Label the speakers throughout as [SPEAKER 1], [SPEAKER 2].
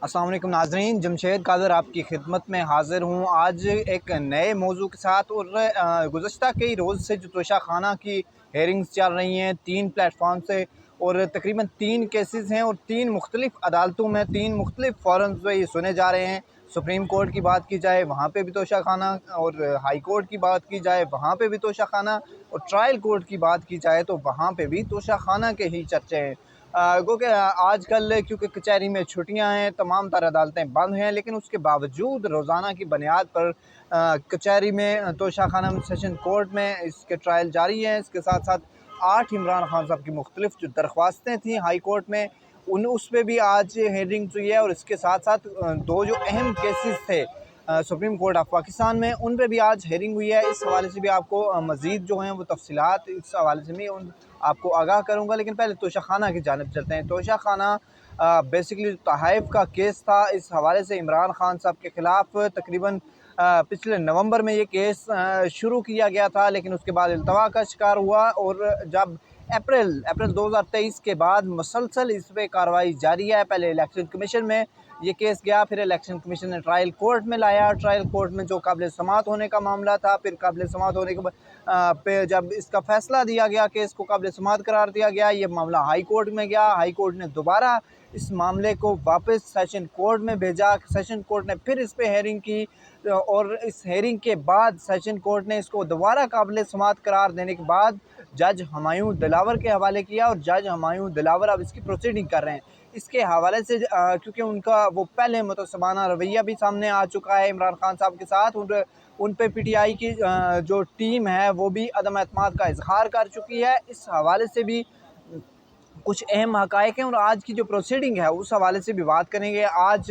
[SPEAKER 1] अस्सलाम वालेकुम नाज़रीन, जमशेद कादर आपकी खिदमत में हाज़िर हूँ। आज एक नए मौजू के साथ और गुज़श्ता कई रोज़ से जो तोशा खाना की हेयरिंग्स चल रही हैं 3 प्लेटफॉर्म से, और तकरीबन 3 केसेस हैं और 3 मुख्तलिफ़ अदालतों में 3 मुख्तलिफ़ फ़ोरम्स में ये सुने जा रहे हैं। सुप्रीम कोर्ट की बात की जाए वहाँ पे भी तोशा खाना, और हाई कोर्ट की बात की जाए वहाँ पे भी तोशा खाना, और ट्रायल कोर्ट की बात की जाए तो वहाँ पे भी तोशा खाना के ही चर्चे हैं। गो कि आजकल क्योंकि कचहरी में छुट्टियां हैं, तमाम तर अदालतें बंद हैं, लेकिन उसके बावजूद रोज़ाना की बुनियाद पर कचहरी में तोशाखाना सेशन कोर्ट में इसके ट्रायल जारी हैं। इसके साथ साथ 8 इमरान खान साहब की मुख्तलिफ जो दरख्वास्तें थी हाई कोर्ट में, उन उस पर भी आज हेयरिंग हुई है। और इसके साथ साथ 2 जो अहम केसेस थे सुप्रीम कोर्ट ऑफ पाकिस्तान में, उन पे भी आज हेयरिंग हुई है। इस हवाले से भी आपको मज़ीद जो हैं वो तफसीलात इस हवाले से भी आपको आगाह करूँगा। लेकिन पहले तोशाखाना की जानिब चलते हैं। तोशाखाना बेसिकली तोहफ़ का केस था। इस हवाले से इमरान खान साहब के ख़िलाफ़ तकरीबन पिछले नवंबर में ये केस शुरू किया गया था, लेकिन उसके बाद इल्तवा का शिकार हुआ। और जब अप्रैल 2023 के बाद मुसलसल इस पर कार्रवाई जारी है। पहले इलेक्शन कमीशन में ये केस गया, फिर इलेक्शन कमीशन ने ट्रायल कोर्ट में लाया। ट्रायल कोर्ट में जो काबिल समाअत होने का मामला था, फिर काबिल समाअत होने के बाद पे जब इसका फैसला दिया गया, केस को काबिल समाअत करार दिया गया, ये मामला हाई कोर्ट में गया। हाई कोर्ट ने दोबारा इस मामले को वापस सेशन कोर्ट में भेजा। सेशन कोर्ट ने फिर इस पे हेयरिंग की, और इस हेयरिंग के बाद सेशन कोर्ट ने इसको दोबारा काबिल समाअत करार देने के बाद जज हुमायूं दिलावर के हवाले किया। और जज हुमायूं दिलावर अब इसकी प्रोसीडिंग कर रहे हैं। इसके हवाले से क्योंकि उनका वो पहले मुतसबाना रवैया भी सामने आ चुका है इमरान खान साहब के साथ, उन पे पीटीआई की जो टीम है वो भी अदम एतमाद का इजहार कर चुकी है। इस हवाले से भी कुछ अहम हक़ाइक़ हैं, और आज की जो प्रोसीडिंग है उस हवाले से भी बात करेंगे। आज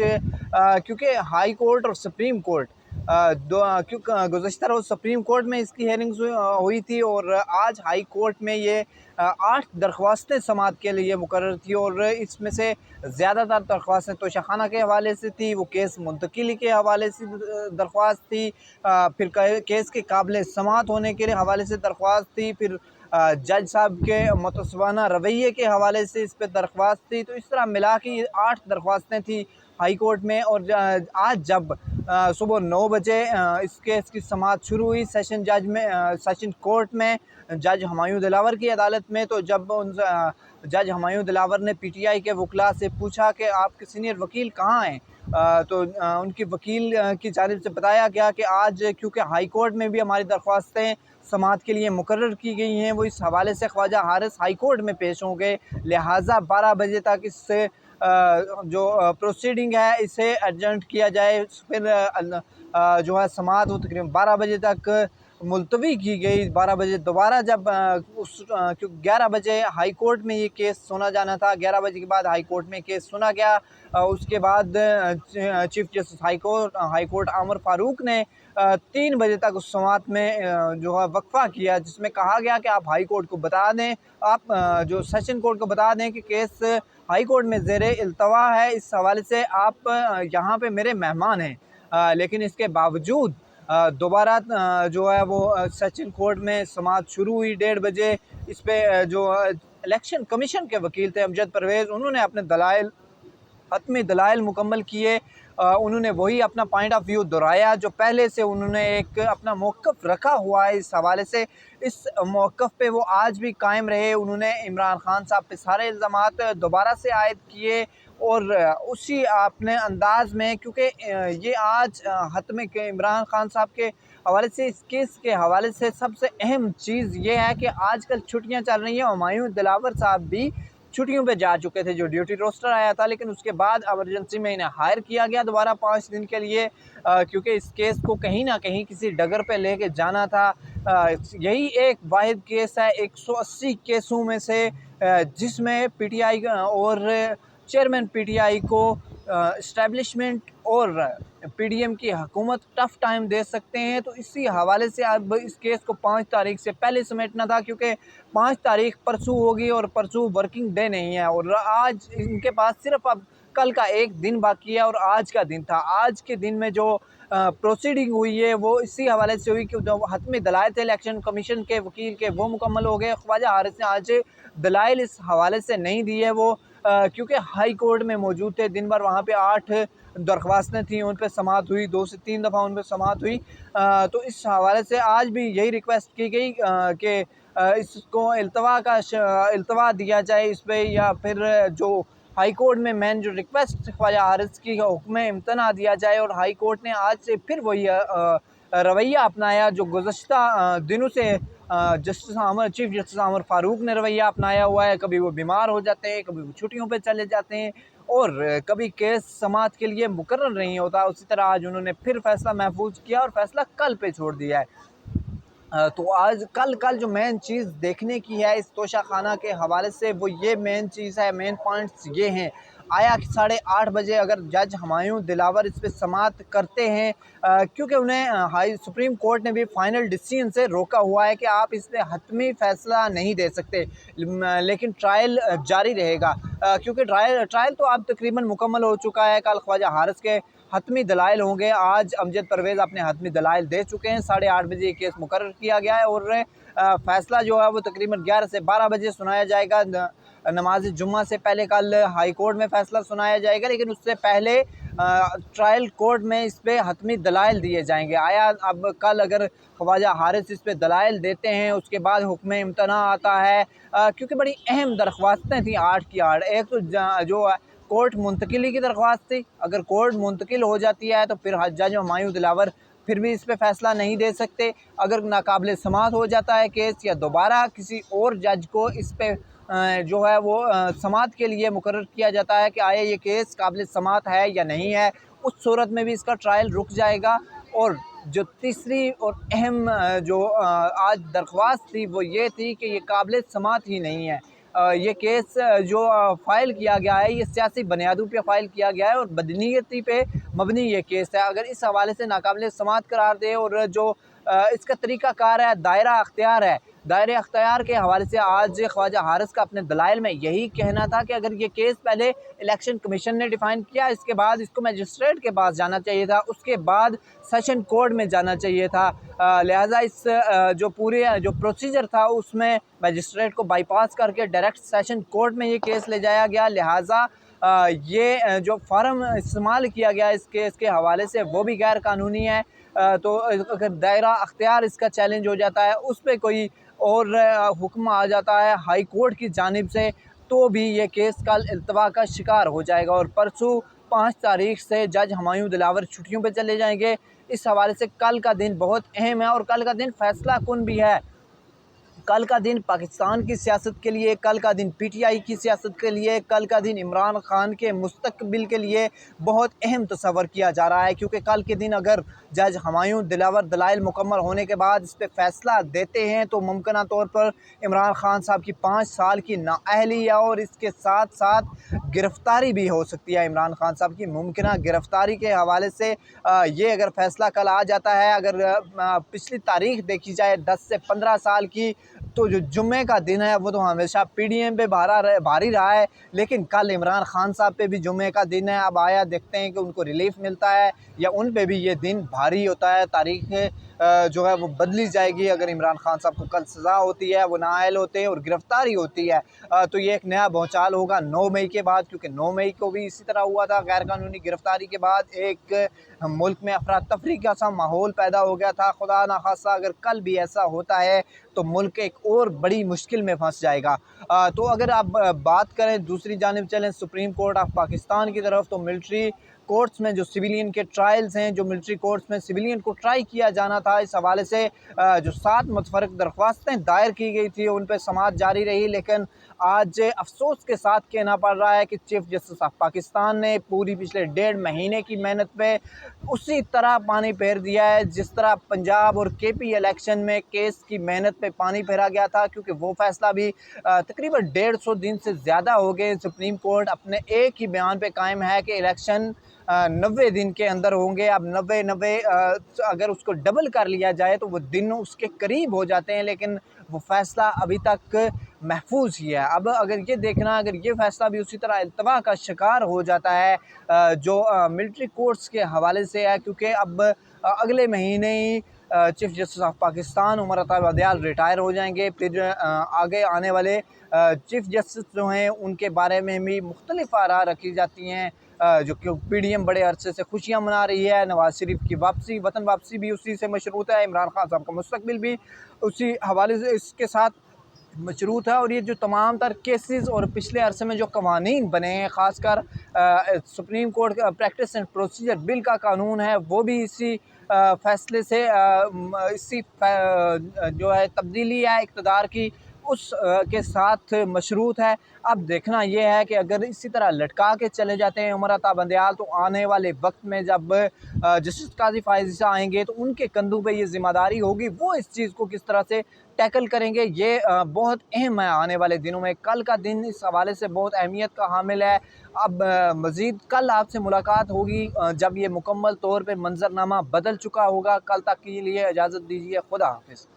[SPEAKER 1] क्योंकि हाई कोर्ट और सुप्रीम कोर्ट क्योंकि गुज़श्ता रोज़ सुप्रीम कोर्ट में इसकी हेयरिंग्स हुई थी, और आज हाई कोर्ट में ये 8 दरख्वास्तें समाअत के लिए मुकर्रर थी। और इसमें से ज़्यादातर दरख्वास्तें तोशाखाना के हवाले से थी, वो केस मुंतकिली के हवाले से दरख्वास्त थी, फिर केस के काबिल समाअत होने के हवाले से दरख्वास्त थी, फिर जज साहब के मुतसवाना रवैये के हवाले से इस पर दरख्वास्त थी। तो इस तरह मिला के 8 दरख्वास्तें थी हाई कोर्ट में। और आज जब सुबह 9 बजे इस केस की समाअत शुरू हुई सेशन जज में, सेशन कोर्ट में, जज हुमायूं दिलावर की अदालत में, तो जब जज हुमायूं दिलावर ने पीटीआई के वकला से पूछा कि आपके सीनियर वकील कहाँ हैं, तो उनकी वकील की जानिब से बताया गया कि आज क्योंकि हाई कोर्ट में भी हमारी दरख्वास्तें समाअत के लिए मुकर्रर की गई हैं, वो इस हवाले से ख्वाजा हारिस हाई कोर्ट में पेश होंगे, लिहाजा 12 बजे तक इससे जो प्रोसीडिंग है इसे एडजर्न किया जाए। फिर जो है समाअत वो तकरीबन 12 बजे तक मुलतवी की गई। 12 बजे दोबारा जब क्योंकि 11 बजे हाई कोर्ट में ये केस सुना जाना था, 11 बजे के बाद हाई कोर्ट में केस सुना गया। उसके बाद चीफ जस्टिस हाई कोर्ट आमर फारूक ने 3 बजे तक उस समाअत में जो है वक्फा किया, जिसमें कहा गया कि आप हाई कोर्ट को बता दें, आप जो सेशन कोर्ट को बता दें कि केस हाई कोर्ट में ज़ेरे इल्तवा है, इस हवाले से आप यहाँ पे मेरे मेहमान हैं। लेकिन इसके बावजूद दोबारा जो है वो सेशन कोर्ट में समाअत शुरू हुई 1:30 बजे। इस पे जो इलेक्शन कमीशन के वकील थे अमजद परवेज़, उन्होंने अपने दलाइल हतमी दलाइल मुकम्मल किए। उन्होंने वही अपना पॉइंट ऑफ व्यू दोहराया जो पहले से उन्होंने एक अपना मौक़िफ़ रखा हुआ है इस हवाले से। इस मौक़िफ़ पे वो आज भी कायम रहे। उन्होंने इमरान खान साहब पे सारे इल्ज़ामात दोबारा से आयद किए, और उसी अपने अंदाज़ में, क्योंकि ये आज हतमी के इमरान खान साहब के हवाले से, इस केस के हवाले से सबसे अहम चीज़ ये है कि आजकल छुट्टियाँ चल रही हैं। हुमायूं दिलावर साहब भी छुट्टियों पे जा चुके थे, जो ड्यूटी रोस्टर आया था, लेकिन उसके बाद इमरजेंसी में इन्हें हायर किया गया दोबारा 5 दिन के लिए, क्योंकि इस केस को कहीं ना कहीं किसी डगर पे लेके जाना था। यही एक वाहिद केस है 180 केसों में से जिसमें पीटीआई और चेयरमैन पीटीआई को इस्टेब्लिशमेंट और पीडीएम की हुकूमत टफ़ टाइम दे सकते हैं। तो इसी हवाले से अब इस केस को 5 तारीख से पहले समेटना था, क्योंकि 5 तारीख परसों होगी और परसों वर्किंग डे नहीं है, और आज इनके पास सिर्फ अब कल का एक दिन बाकी है और आज का दिन था। आज के दिन में जो प्रोसीडिंग हुई है वो इसी हवाले से हुई कि जो हतमी दलाइल थे इलेक्शन कमीशन के वकील के, वो मुकम्मल हो गए। ख्वाजा हारिस ने आज दलाइल इस हवाले से नहीं दिए। वो क्योंकि हाई कोर्ट में मौजूद थे। दिन भर वहाँ पे 8 दरख्वास्तें थीं, उन पे समाअत हुई, 2 से 3 दफ़ा उन पे समाअत हुई। तो इस हवाले से आज भी यही रिक्वेस्ट की गई कि इसको इल्तवा दिया जाए इस पे, या फिर जो हाई कोर्ट में मेन जो रिक्वेस्ट ख्वाजा हारिस की हुक्म इम्तना दिया जाए। और हाई कोर्ट ने आज से फिर वही रवैया अपनाया जो गुज़श्ता दिनों से चीफ जस्टिस आमर फ़ारूक ने रवैया अपनाया हुआ है। कभी वो बीमार हो जाते हैं, कभी वो छुट्टियों पे चले जाते हैं, और कभी केस समाअत के लिए मुकर्रर नहीं होता। उसी तरह आज उन्होंने फिर फैसला महफूज किया और फैसला कल पे छोड़ दिया है। तो आज कल जो मेन चीज़ देखने की है इस तोशाखाना के हवाले से, वो ये मेन चीज़ है, मेन पॉइंट्स ये हैं। आया कि 8:30 बजे अगर जज हुमायूं दिलावर इस पे समाअत करते हैं, क्योंकि उन्हें हाई सुप्रीम कोर्ट ने भी फाइनल डिसीजन से रोका हुआ है कि आप इस पे हतमी फ़ैसला नहीं दे सकते, लेकिन ट्रायल जारी रहेगा। क्योंकि ट्रायल तो अब तकरीबन मुकम्मल हो चुका है। कल ख्वाजा हारिस के हतमी दलाइल होंगे। आज अमजद परवेज़ अपने हतमी दलाइल दे चुके हैं। 8:30 बजे ये केस मुकर्रर किया गया है, और फ़ैसला जो है वो तकरीबन 11 से 12 बजे सुनाया जाएगा। नमाज जुम्मा से पहले कल हाई कोर्ट में फ़ैसला सुनाया जाएगा, लेकिन उससे पहले ट्रायल कोर्ट में इस पे हतमी दलाइल दिए जाएंगे। आया अब कल अगर ख्वाजा हारिस इस पे दलाइल देते हैं, उसके बाद हुक्म इम्तना आता है, क्योंकि बड़ी अहम दरख्वास्तें थी 8 की 8। एक तो जो कोर्ट मुंतकिली की दरख्वास्त थी। अगर कोर्ट मुंतकिल हो जाती है तो फिर जज हुमायूं दिलावर फिर भी इस पे फ़ैसला नहीं दे सकते। अगर नाकाबिल समाअत हो जाता है केस, या दोबारा किसी और जज को इस पे जो है वो समाअत के लिए मुकर्रर किया जाता है कि आया ये केस काबिल समाअत है या नहीं है, उस सूरत में भी इसका ट्रायल रुक जाएगा। और जो तीसरी और अहम जो आज दरख्वास्त थी वो ये थी कि ये काबिल समाअत ही नहीं है। ये केस जो फ़ाइल किया गया है, ये सियासी बुनियादों पे फ़ाइल किया गया है और बदनीयती पे मबनी ये केस है। अगर इस हवाले से नाकाबिल समाअत करार दे, और जो इसका तरीक़ाकार है, दायरा अख्तियार है, दायरे अख्तियार के हवाले से आज ख्वाजा हारिस का अपने दलाइल में यही कहना था कि अगर ये केस पहले इलेक्शन कमीशन ने डिफ़ाइन किया, इसके बाद इसको मजिस्ट्रेट के पास जाना चाहिए था, उसके बाद सेशन कोर्ट में जाना चाहिए था। लिहाजा इस जो पूरे जो प्रोसीजर था उसमें मजिस्ट्रेट को बाईपास करके डायरेक्ट सेशन कोर्ट में ये केस ले जाया गया। लिहाजा ये जो फार्म इस्तेमाल किया गया इस केस के हवाले से वो भी गैर कानूनी है। तो अगर दायरा अख्तियार इसका चैलेंज हो जाता है, उस पे कोई और हुक्म आ जाता है हाई कोर्ट की जानिब से, तो भी ये केस कल इल्तवा का शिकार हो जाएगा। और परसों 5 तारीख से जज हुमायूं दिलावर छुट्टियों पे चले जाएंगे। इस हवाले से कल का दिन बहुत अहम है, और कल का दिन फ़ैसला कुन भी है। कल का दिन पाकिस्तान की सियासत के लिए, कल का दिन पीटीआई की सियासत के लिए, कल का दिन इमरान खान के मुस्तकबिल के लिए बहुत अहम तस्वर किया जा रहा है। क्योंकि कल के दिन अगर जज हुमायूं दिलावर दलाइल मुकम्मल होने के बाद इस पर फ़ैसला देते हैं, तो मुमकिन तौर पर इमरान खान साहब की 5 साल की नाअहली है, और इसके साथ साथ गिरफ़्तारी भी हो सकती है। इमरान खान साहब की मुमकिन गिरफ़्तारी के हवाले से ये अगर फ़ैसला कल आ जाता है, अगर पिछली तारीख़ देखी जाए 10 से 15 साल की, तो जो जुम्मे का दिन है वो तो हमेशा पीडीएम पे भारी रहा है, लेकिन कल इमरान खान साहब पे भी जुम्मे का दिन है। अब आया देखते हैं कि उनको रिलीफ मिलता है या उन पे भी ये दिन भारी होता है। तारीख़ जो है वो बदली जाएगी। अगर इमरान खान साहब को कल सज़ा होती है, वो नाअहल होते हैं और गिरफ़्तारी होती है, तो ये एक नया भौचाल होगा 9 मई के बाद। क्योंकि 9 मई को भी इसी तरह हुआ था, गैर कानूनी गिरफ़्तारी के बाद एक मुल्क में अफरा तफरी का सा माहौल पैदा हो गया था। खुदा न खास्ता अगर कल भी ऐसा होता है तो मुल्क एक और बड़ी मुश्किल में फंस जाएगा। तो अगर आप बात करें दूसरी जानिब चलें सुप्रीम कोर्ट ऑफ पाकिस्तान की तरफ, तो मिलिट्री कोर्ट्स में जो सिविलियन के ट्रायल्स हैं, जो मिलिट्री कोर्ट्स में सिविलियन को ट्राई किया जाना था, इस हवाले से जो 7 मुतफ़र्रिक़ दरख्वास्तें दायर की गई थी उन पर समाअत जारी रही। लेकिन आज अफसोस के साथ कहना पड़ रहा है कि चीफ जस्टिस ऑफ पाकिस्तान ने पूरी पिछले 1.5 महीने की मेहनत पे उसी तरह पानी फेर दिया है जिस तरह पंजाब और केपी इलेक्शन में केस की मेहनत पे पानी फेरा गया था। क्योंकि वो फ़ैसला भी तकरीबन 150 दिन से ज़्यादा हो गए। सुप्रीम कोर्ट अपने एक ही बयान पे कायम है कि इलेक्शन 90 दिन के अंदर होंगे। अब 90 अगर उसको डबल कर लिया जाए तो वो दिन उसके करीब हो जाते हैं, लेकिन वो फ़ैसला अभी तक महफूज ही है। अब अगर ये देखना, अगर ये फ़ैसला भी उसी तरह इल्तवा का शिकार हो जाता है जो मिलिट्री कोर्ट्स के हवाले से है, क्योंकि अब अगले महीने ही chief justice of Pakistan Umar Ata Bandial retire हो जाएंगे। फिर आगे आने वाले चीफ़ जस्टिस जो हैं उनके बारे में भी मुख्तलिफ आरा रखी जाती हैं। जो कि PDM बड़े अरसे से खुशियाँ मना रही है। नवाज़ शरीफ की वापसी, वतन वापसी भी उसी से मशरूत है। इमरान खान साहब का मुस्तकबिल भी उसी हवाले से इसके साथ मशरूत है। और ये जो तमाम तर केसेस और पिछले अरसे में जो कवानीन बने हैं, ख़ासकर सुप्रीम कोर्ट का प्रैक्टिस एंड प्रोसीजर बिल का कानून है, वो भी इसी फ़ैसले से जो है तब्दीली है इक़्तिदार की उस के साथ मशरूत है। अब देखना ये है कि अगर इसी तरह लटका के चले जाते हैं उमर अता बंदयाल, तो आने वाले वक्त में जब जस्टिस काज़ी फ़ाइज़ ईसा आएंगे तो उनके कंधों पे ये ज़िम्मेदारी होगी, वो इस चीज़ को किस तरह से टैकल करेंगे, ये बहुत अहम है आने वाले दिनों में। कल का दिन इस हवाले से बहुत अहमियत का हामिल है। अब मज़ीद कल आपसे मुलाकात होगी जब ये मुकम्मल तौर पे मंज़रनामा बदल चुका होगा। कल तक के लिए इजाज़त दीजिए। खुदा हाफ़िज़।